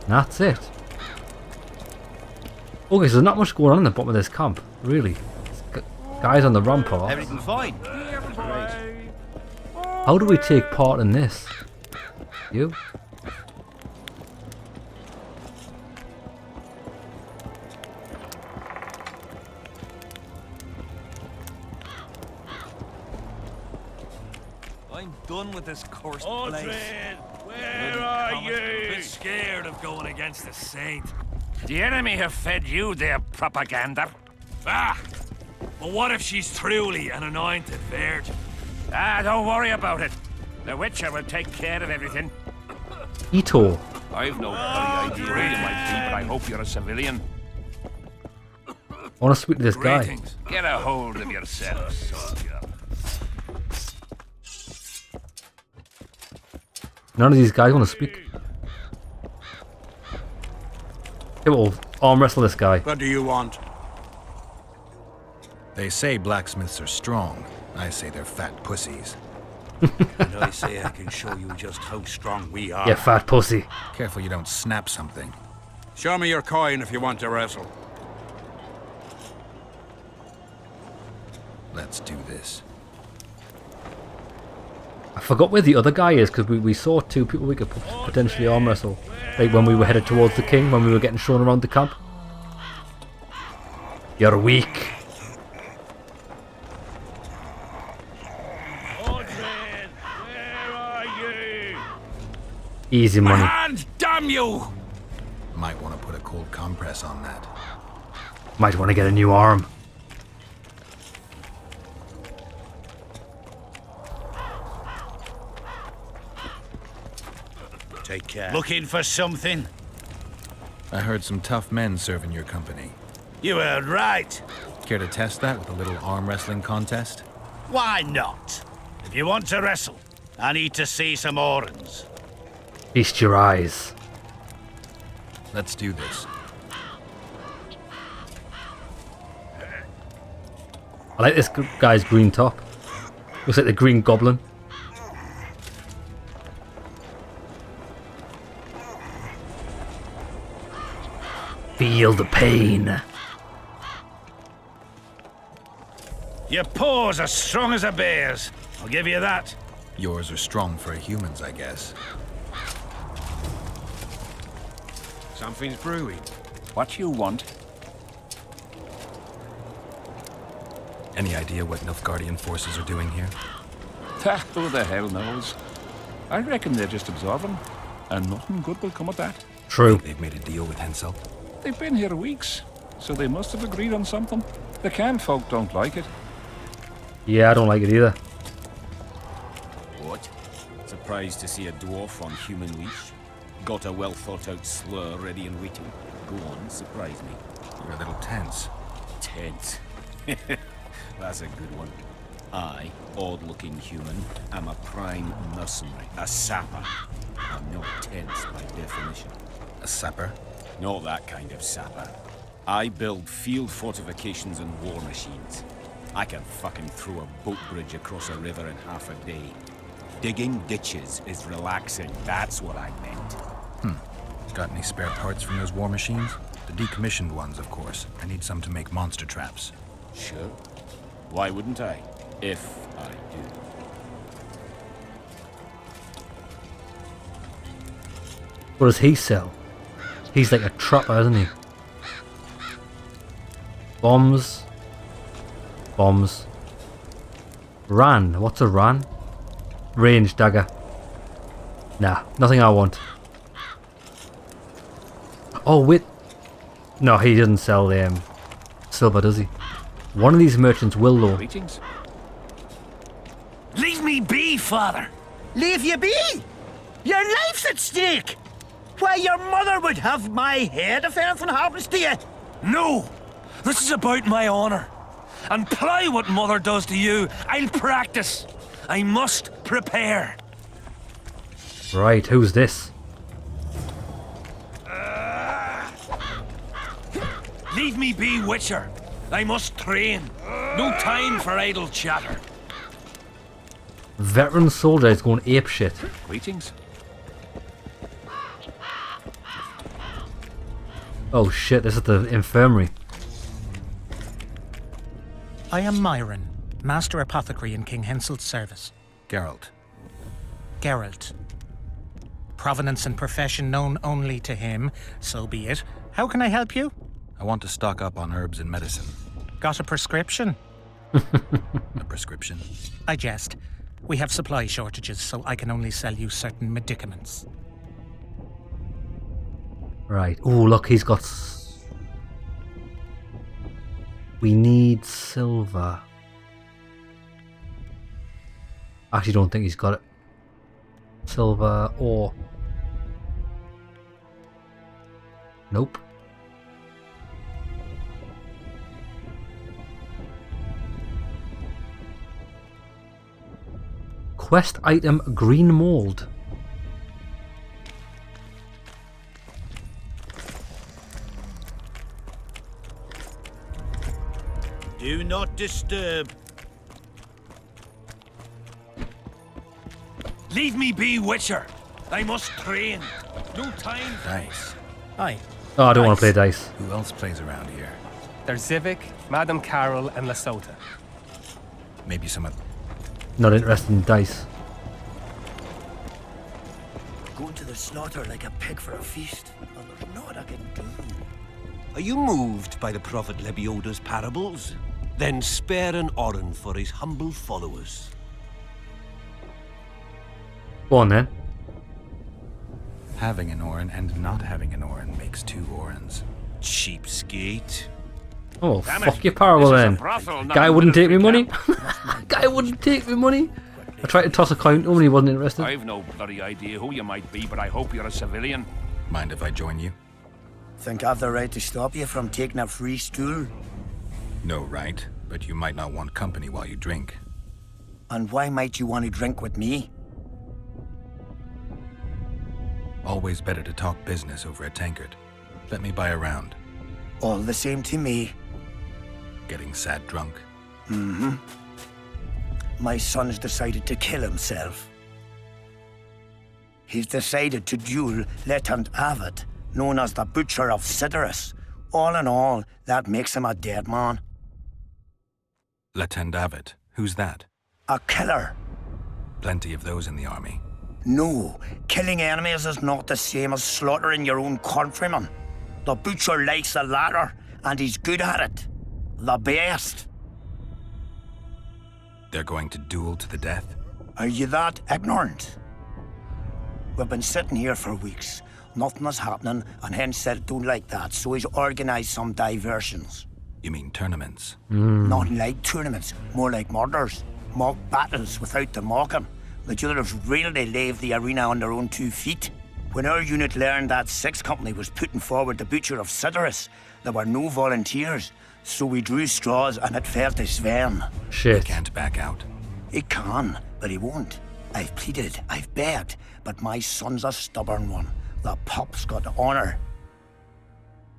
That's it. Okay, so there's not much going on in the bottom of this camp, really. Guys on the rampart. Everything fine? How do we take part in this? You? I'm done with this cursed Aldrin, place. where are A you? bit scared of going against the saint. The enemy have fed you their propaganda. Ah! But what if she's truly an anointed virgin? Ah, don't worry about it. The Witcher will take care of everything. Ito. I've no bloody idea who you might be, but I hope you're a civilian. I want to speak to this guy. Greetings. Get a hold of yourself, soldier. None of these guys want to speak. Okay, we'll arm wrestle this guy. What do you want? They say blacksmiths are strong. I say they're fat pussies. And I say I can show you just how strong we are. You fat pussy. Careful you don't snap something. Show me your coin if you want to wrestle. Let's do this. I forgot where the other guy is because we saw two people we could potentially arm wrestle. Like when we were headed towards the king, when we were getting shown around the camp. You're weak. Aldrin, where are you? Easy money. Hand, damn you! Might want to put a cold compress on that. Might want to get a new arm. Take care. Looking for something? I heard some tough men serve in your company. You heard right. Care to test that with a little arm wrestling contest? Why not? If you want to wrestle, I need to see some horns. Feast your eyes. Let's do this. I like this guy's green top. Looks like the Green Goblin. Feel the pain. Your paws are strong as a bear's. I'll give you that. Yours are strong for humans, I guess. Something's brewing. What you want? Any idea what Nilfgaardian forces are doing here? Who the hell knows? I reckon they're just observing, and nothing good will come of that. True. They've made a deal with Hensel. They've been here weeks, so they must have agreed on something. The camp folk don't like it. Yeah, I don't like it either. What? Surprised to see a dwarf on human leash? Got a well thought out slur ready and waiting. Go on, surprise me. You're a little tense. Tense. That's a good one. I, odd-looking human, am a prime mercenary, a sapper. I'm not tense by definition. A sapper? Not that kind of sapper. I build field fortifications and war machines. I can fucking throw a boat bridge across a river in half a day. Digging ditches is relaxing, that's what I meant. Got any spare parts from those war machines? The decommissioned ones, of course. I need some to make monster traps. Sure. Why wouldn't I? If I do. What does he sell? He's like a trapper, isn't he? Bombs. Bombs. Ran. What's a ran? Range dagger. Nah, nothing I want. Oh, wait. No, he doesn't sell the silver, does he? One of these merchants will, though. Greetings. Leave me be, father. Leave you be? Your life's at stake. Why, your mother would have my head if anything happens to you. No! This is about my honor. And ply what mother does to you, I'll practice. I must prepare. Right, who's this? Leave me be, Witcher. I must train. No time for idle chatter. Veteran soldier is going apeshit. Greetings. Oh shit, this is the infirmary. I am Myron, Master Apothecary in King Hensel's service. Geralt. Geralt. Provenance and profession known only to him, so be it. How can I help you? I want to stock up on herbs and medicine. Got a prescription? A prescription? I jest. We have supply shortages, so I can only sell you certain medicaments. Right. Oh, look, he's got... We need silver. Actually, don't think he's got it. Silver or... Nope. Quest item green mold. Do not disturb. Leave me be, Witcher. I must train. No time. Dice. Aye. Oh, I don't want to play dice. Who else plays around here? There's Zivik, Madame Carol, and Lesota. Maybe some of... Not interested in dice. Going to the slaughter like a pig for a feast. Well, there's naught I can do. Are you moved by the Prophet Lebioda's parables? Then spare an Oren for his humble followers. Go on then. Having an Oren and not having an Oren makes two Orens. Cheapskate. Oh, Damn fuck it. your parable This is a then. brothel, not Guy a wouldn't take me military money. Guy wouldn't take me money. I tried to toss a coin to him and he wasn't interested. I've no bloody idea who you might be, but I hope you're a civilian. Mind if I join you? Think I've the right to stop you from taking a free stool? No right, but you might not want company while you drink. And why might you want to drink with me? Always better to talk business over a tankard. Let me buy a round. All the same to me. Getting sad drunk. Mm-hmm. My son's decided to kill himself. He's decided to duel Lieutenant Avid, known as the Butcher of Cidaris. All in all, that makes him a dead man. Lieutenant Avid. Who's that? A killer. Plenty of those in the army. No, killing enemies is not the same as slaughtering your own countrymen. The Butcher likes the latter, and he's good at it. The best. They're going to duel to the death? Are you that ignorant? We've been sitting here for weeks. Nothing is happening, and Hen said don't like that, so he's organised some diversions. You mean tournaments? Not like tournaments, more like murders. Mock battles without the mocking. The jailers really leave the arena on their own 2 feet. When our unit learned that 6th Company was putting forward the Butcher of Cidaris, there were no volunteers, so we drew straws and it fell to Sven. Shit. He can't back out. He can, but he won't. I've pleaded, I've begged, but my son's a stubborn one. The pup's got honour.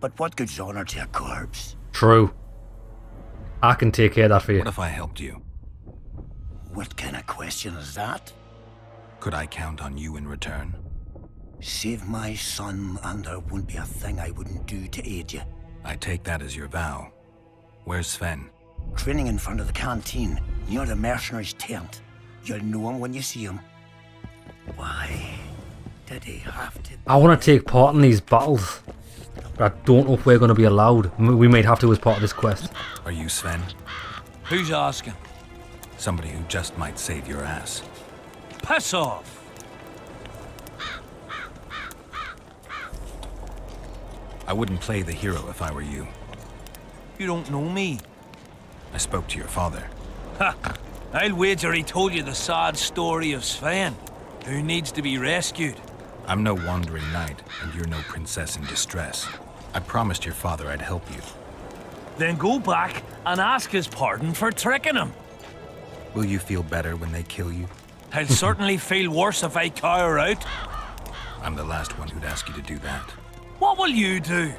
But what good's honour to a corpse? True. I can take care of that for you. What if I helped you? What kind of question is that? Could I count on you in return? Save my son, and there won't be a thing I wouldn't do to aid you. I take that as your vow. Where's Sven? Training in front of the canteen. You're the mercenary's tent. You'll know him when you see him. Why did he have to... I want to take part in these battles, but I don't know if we're going to be allowed. We might have to as part of this quest. Are you Sven? Who's asking? Somebody who just might save your ass. Piss off! I wouldn't play the hero if I were you. You don't know me. I spoke to your father. Ha! I'll wager he told you the sad story of Sven, who needs to be rescued. I'm no wandering knight, and you're no princess in distress. I promised your father I'd help you. Then go back and ask his pardon for tricking him. Will you feel better when they kill you? I'll certainly feel worse if I cower out. I'm the last one who'd ask you to do that. What will you do?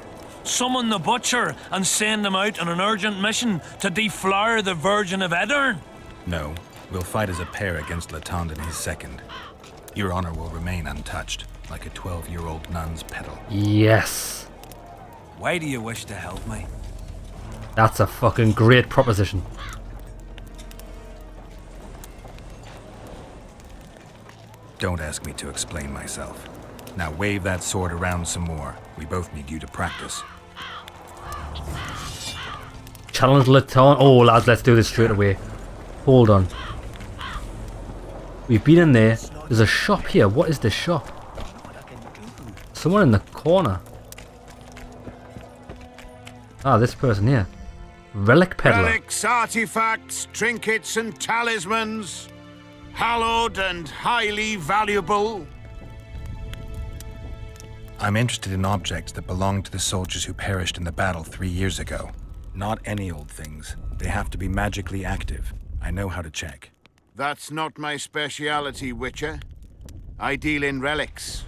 Summon the butcher and send him out on an urgent mission to deflower the Virgin of Edern? No, we'll fight as a pair against Latond and his second. Your honor will remain untouched, like a 12-year-old nun's petal. Yes. Why do you wish to help me? That's a fucking great proposition. Don't ask me to explain myself. Now wave that sword around some more. We both need you to practice. Challenge Latond. Oh, lads, let's do this straight away. Hold on. We've been in there. There's a shop here. What is this shop? Someone in the corner. Ah, this person here. Relic peddler. Relics, artifacts, trinkets and talismans. Hallowed and highly valuable. I'm interested in objects that belong to the soldiers who perished in the battle 3 years ago. Not any old things. They have to be magically active. I know how to check. That's not my speciality, Witcher. I deal in relics.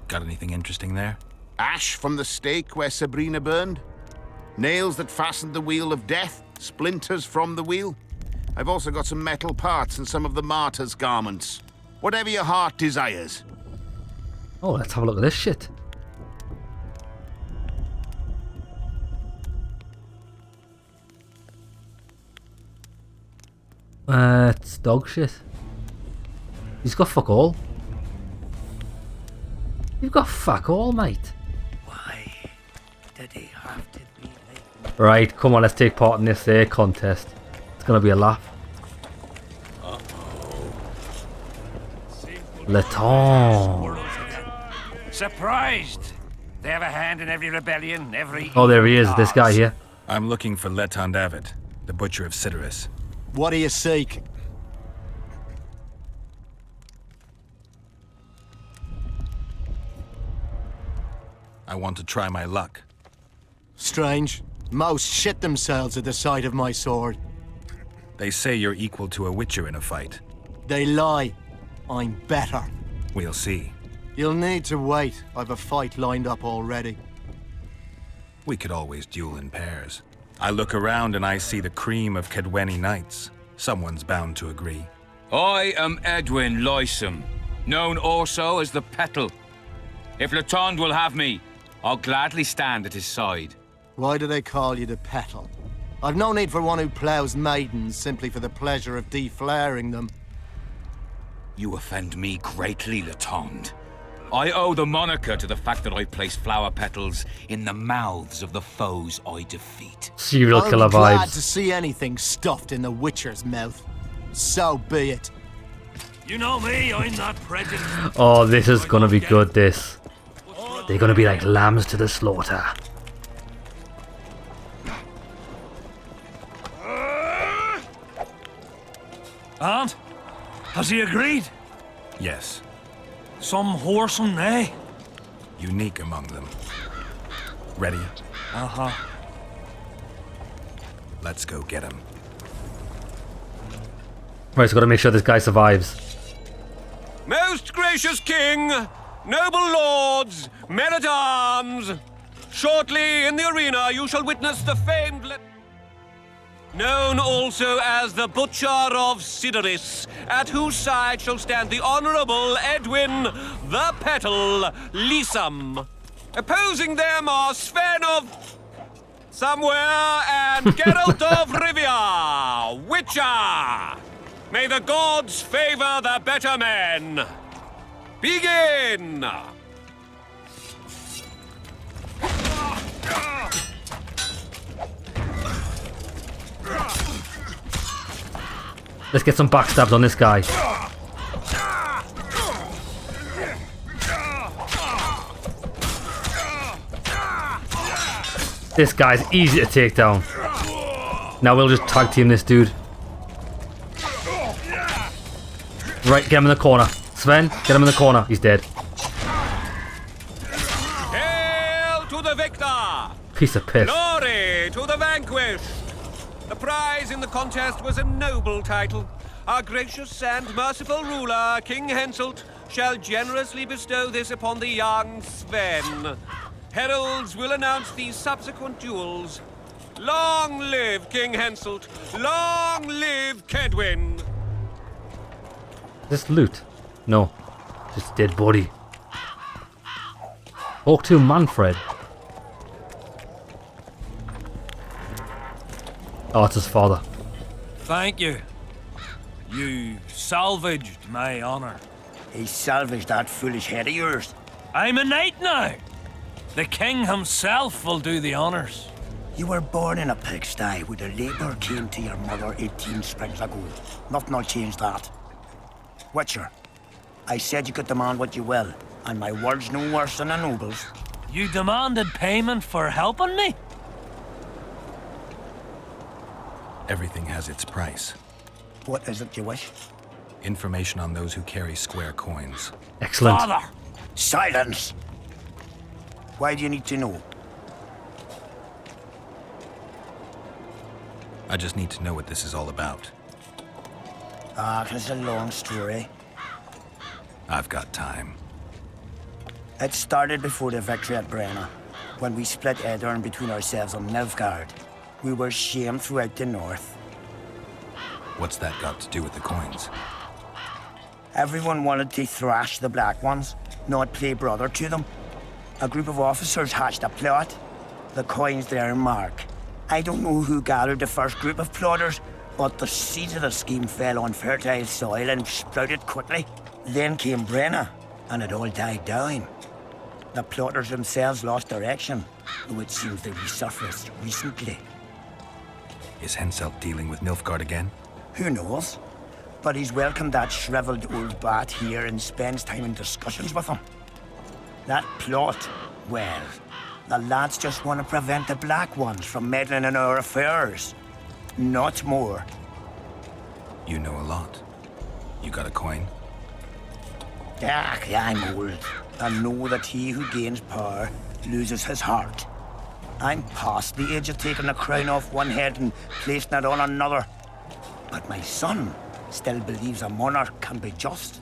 Got anything interesting there? Ash from the stake where Sabrina burned. Nails that fastened the wheel of death. Splinters from the wheel. I've also got some metal parts and some of the martyr's garments. Whatever your heart desires. Oh, let's have a look at this shit. It's dog shit. He's got fuck all. You've got fuck all, mate. Why did he have to be like... Right, come on, let's take part in this contest. It's gonna be a laugh. Latond. Surprised! They have a hand in every rebellion, every... Oh, there he is, this guy here. I'm looking for Latond Avid, the butcher of Cidaris. What do you seek? I want to try my luck. Strange. Most shit themselves at the sight of my sword. They say you're equal to a witcher in a fight. They lie. I'm better. We'll see. You'll need to wait. I've a fight lined up already. We could always duel in pairs. I look around and I see the cream of Kaedweni knights. Someone's bound to agree. I am Kaedwin Loisum, known also as the Petal. If Latond will have me, I'll gladly stand at his side. Why do they call you the Petal? I've no need for one who ploughs maidens simply for the pleasure of deflaring them. You offend me greatly, Latond. I owe the moniker to the fact that I place flower petals in the mouths of the foes I defeat. Serial killer vibes. I'm glad to see anything stuffed in the Witcher's mouth. So be it. You know me, I'm not prejudiced. Oh, this is gonna be good, this. They're gonna be like lambs to the slaughter. Aunt, has he agreed? Yes. Some whoreson, eh? Unique among them. Ready? Uh-huh. Let's go get him. Right, so gotta make sure this guy survives. Most gracious king, noble lords, men-at-arms, shortly in the arena you shall witness the famed... known also as the Butcher of Cidaris, at whose side shall stand the Honourable Kaedwin the Petal Lisum. Opposing them are Sven of... somewhere, and Geralt of Rivia, Witcher! May the gods favor the better men! Begin! Let's get some backstabs on this guy. This guy's easy to take down. Now we'll just tag team this dude. Right, get him in the corner. Sven, get him in the corner. He's dead. Hail to the victor! Piece of piss. Glory to the vanquished! The prize in the contest was a noble title. Our gracious and merciful ruler, King Henselt, shall generously bestow this upon the young Sven. Heralds will announce these subsequent duels. Long live King Henselt! Long live Kaedwin! This loot? No. Just dead body. Talk to Manfred. Oh, it's his father. Thank you. You salvaged my honor. He salvaged that foolish head of yours. I'm a knight now. The king himself will do the honors. You were born in a pigsty where the labour came to your mother 18 springs ago. Nothing will change that. Witcher, I said you could demand what you will, and my word's no worse than a noble's. You demanded payment for helping me? Everything has its price. What is it you wish? Information on those who carry square coins. Excellent. Father! Silence! Why do you need to know? I just need to know what this is all about. It's a long story. I've got time. It started before the victory at Brenna, when we split Edirn between ourselves and Nilfgaard. We were shamed throughout the north. What's that got to do with the coins? Everyone wanted to thrash the Black Ones, not play brother to them. A group of officers hatched a plot. The coins their mark. I don't know who gathered the first group of plotters, but the seeds of the scheme fell on fertile soil and sprouted quickly. Then came Brenna, and it all died down. The plotters themselves lost direction, though it seems they resurfaced recently. Is Henselt dealing with Nilfgaard again? Who knows? But he's welcomed that shriveled old bat here and spends time in discussions with him. That plot, well, the lads just want to prevent the Black Ones from meddling in our affairs. Not more. You know a lot. You got a coin? I'm old. I know that he who gains power loses his heart. I'm past the age of taking the crown off one head and placing it on another. But my son still believes a monarch can be just.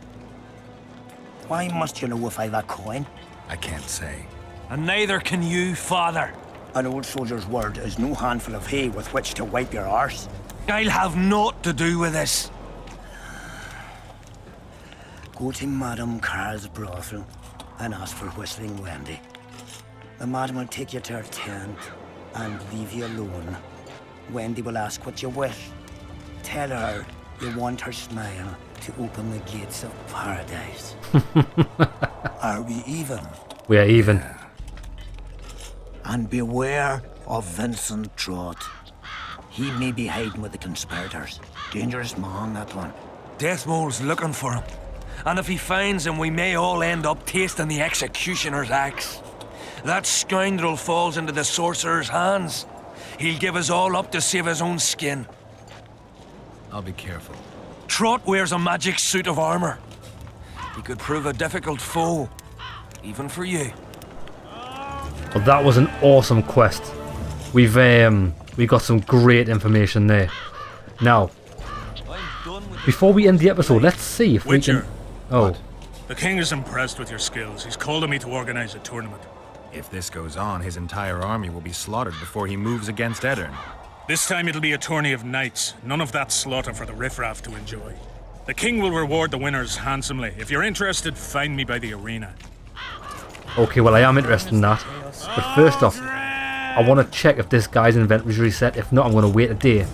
Why must you know if I've a coin? I can't say. And neither can you, father. An old soldier's word is no handful of hay with which to wipe your arse. I'll have naught to do with this. Go to Madame Carl's brothel and ask for Whistling Wendy. The madam will take you to her tent and leave you alone. Wendy will ask what you wish. Tell her you want her smile to open the gates of paradise. Are we even? We are even. And beware of Vincent Trott. He may be hiding with the conspirators. Dangerous man, that one. Deathmole's looking for him. And if he finds him, we may all end up tasting the executioner's axe. That scoundrel falls into the sorcerer's hands. He'll give us all up to save his own skin. I'll be careful. Trott wears a magic suit of armor. He could prove a difficult foe, even for you. Well, that was an awesome quest. We got some great information there. Now, before we end the episode, let's see if Witcher. we can... Oh. The king is impressed with your skills. He's called on me to organize a tournament. If this goes on, his entire army will be slaughtered before he moves against Edirn. This time it'll be a tourney of knights. None of that slaughter for the riffraff to enjoy. The king will reward the winners handsomely. If you're interested, find me by the arena. Okay, well, I am interested in that. But first off, I I want to check if this guy's inventory's reset. If not, I'm going to wait a day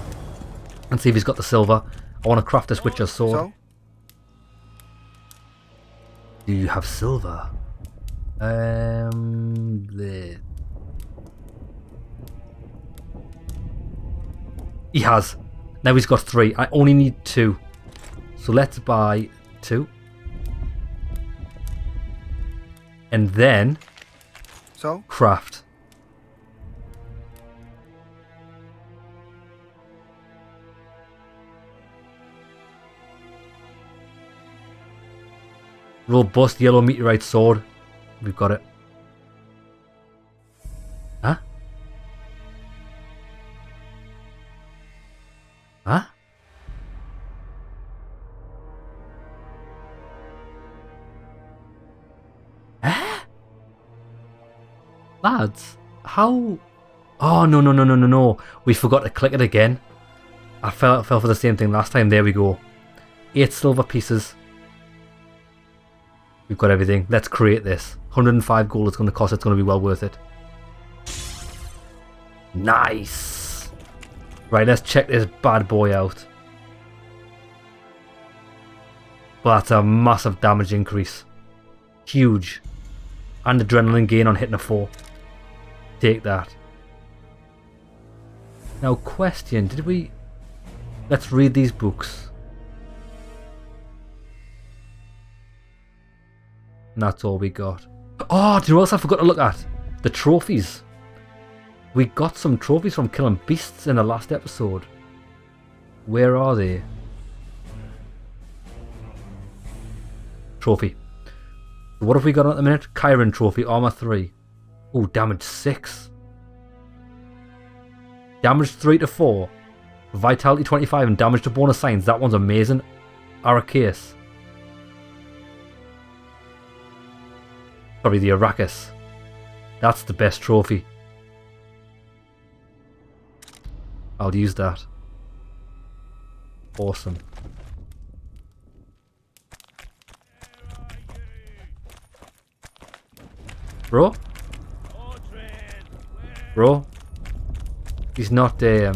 and see if he's got the silver. I want to craft this Witcher's sword. So? Do you have silver? He has. Now he's got 3. I only need 2. So let's buy 2. And then craft. Robust yellow meteorite sword. We've got it. Huh? Huh? Lads, how? Oh, no. We forgot to click it again. I fell for the same thing last time. There we go. 8 silver pieces. We've got everything. Let's create this. 105 gold it's going to cost. It's going to be well worth it. Nice. Right, let's check this bad boy out. Well, that's a massive damage increase. Huge. And adrenaline gain on hitting a 4. Take that. Now, question, did we... Let's read these books. And that's all we got. Oh, do you know what else I forgot to look at? The trophies. We got some trophies from killing beasts in the last episode. Where are they? Trophy. What have we got at the minute? Kaedwin trophy, armor 3. Oh, damage 6. Damage 3 to 4. Vitality 25 and damage to bonus signs. That one's amazing. Arrakis. Probably the Arrakis. That's the best trophy. I'll use that. Awesome. Bro? He's not, I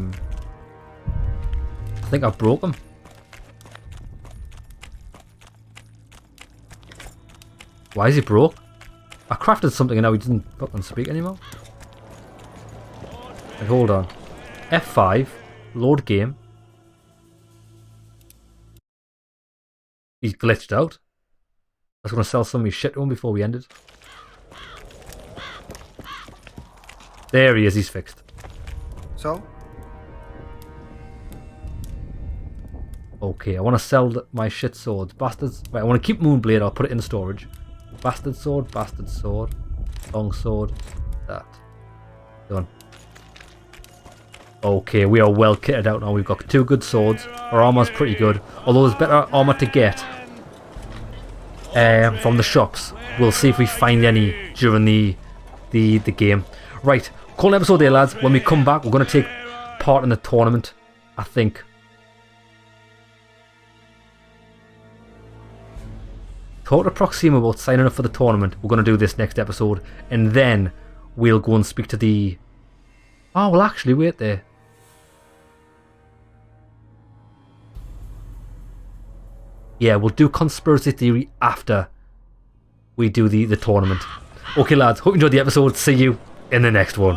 think I broke him. Why is he broke? I crafted something and now he doesn't fucking speak anymore. Wait, hold on. F5, load game. He's glitched out. I was going to sell some of his shit to him before we ended. There he is, he's fixed. So? Okay, I want to sell my shit swords. Bastards. Right, I want to keep Moonblade, I'll put it in storage. Bastard sword, long sword, that. Done. Okay, we are well kitted out now. We've got 2 good swords. Our armor's pretty good. Although there's better armor to get from the shops. We'll see if we find any during the game. Right, call an episode there, lads. When we come back, we're going to take part in the tournament, I think. Talk to Proxima about signing up for the tournament. We're going to do this next episode. And then we'll go and speak to the... Oh, well, actually, wait there. Yeah, we'll do conspiracy theory after we do the tournament. Okay, lads. Hope you enjoyed the episode. See you in the next one.